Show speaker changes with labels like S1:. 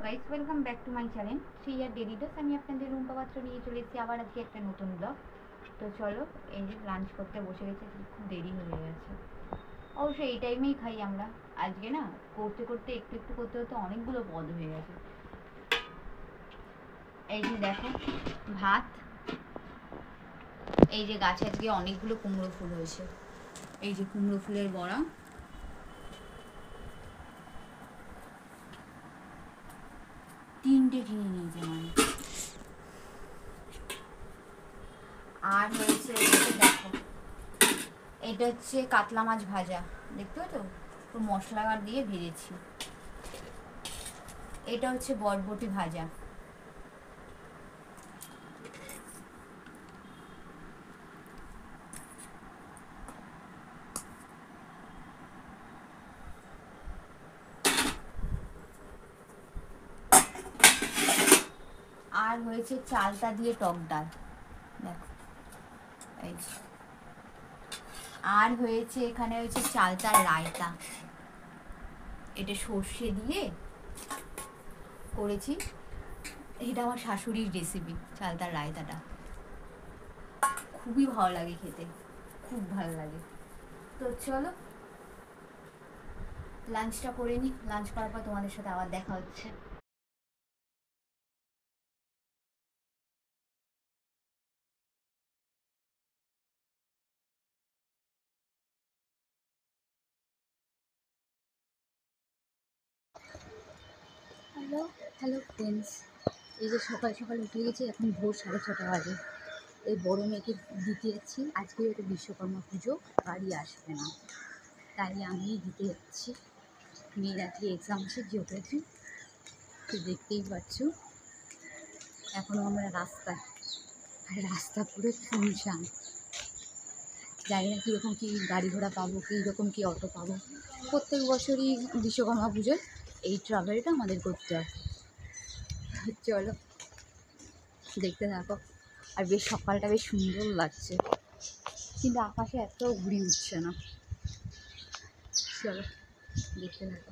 S1: Guys, welcome back to my channel three year daily dose. আমি আপনাদের রুম্পা পাত্র নিয়ে চলে এসেছি আবার আজকে একটা নতুন ব্লগ। তো চলো, এই যে লাঞ্চ করতে বসে গেছে, খুব দেরি হয়ে গেছে। অবশ্যই এই টাইমেই খাই আমরা। আজকে না করতে করতে একটু একটু করতে করতে অনেকগুলো পদ হয়ে গেছে। এই যে দেখো, ভাত। এই যে গাছে আজকে অনেকগুলো কুমড়ো ফুল হয়েছে, এই যে কুমড়ো ফুলের বড়া। তিনটে কিনে নিয়েছে মানে। আর হয়েছে দেখো, এটা হচ্ছে কাতলা মাছ ভাজা, দেখতে তো একটু মশলা দিয়ে ভেজেছি। এটা হচ্ছে বরবটি ভাজা। আর হয়েছে চালতা দিয়ে টক ডাল, দেখো এই। আর হয়েছে এখানে হয়েছে চালতার রায়তা, এটা সর্ষে দিয়ে করেছি। এটা আমার শাশুড়ির রেসিপি, চালতার রায়তাটা খুবই ভালো লাগে খেতে, খুব ভালো লাগে। তো চলো লাঞ্চটা করে নিই, লাঞ্চ করার পর তোমাদের সাথে আবার দেখা হচ্ছে। হ্যালো হ্যালো ফ্রেন্ডস, এই যে সকাল সকাল উঠে গেছি, এখন ভোর 6:30 বাজে। এই বড় মেয়েকে দিতে যাচ্ছি, আজকে হয়তো বিশ্বকর্মা পুজো, বাড়ি আসবে না, তাই আমি দিতে যাচ্ছি। মেয়ের আজকে এক্সাম আছে জিওগ্রাফি, তো দেখতেই পাচ্ছ এখনও আমরা রাস্তায়, আর রাস্তা পুরো শুনশান। জানি না কীরকম কী গাড়ি ঘোড়া পাবো, কীরকম কী অটো পাবো। প্রত্যেক বছরই বিশ্বকর্মা পুজোয় এই ট্রাভেলটা আমাদের করতে হয়। চলো দেখতে থাকো। আর বেশ সকালটা বেশ সুন্দর লাগছে, কিন্তু আকাশে এত ঘুড়ি উঠছে না। চলো দেখতে থাকো।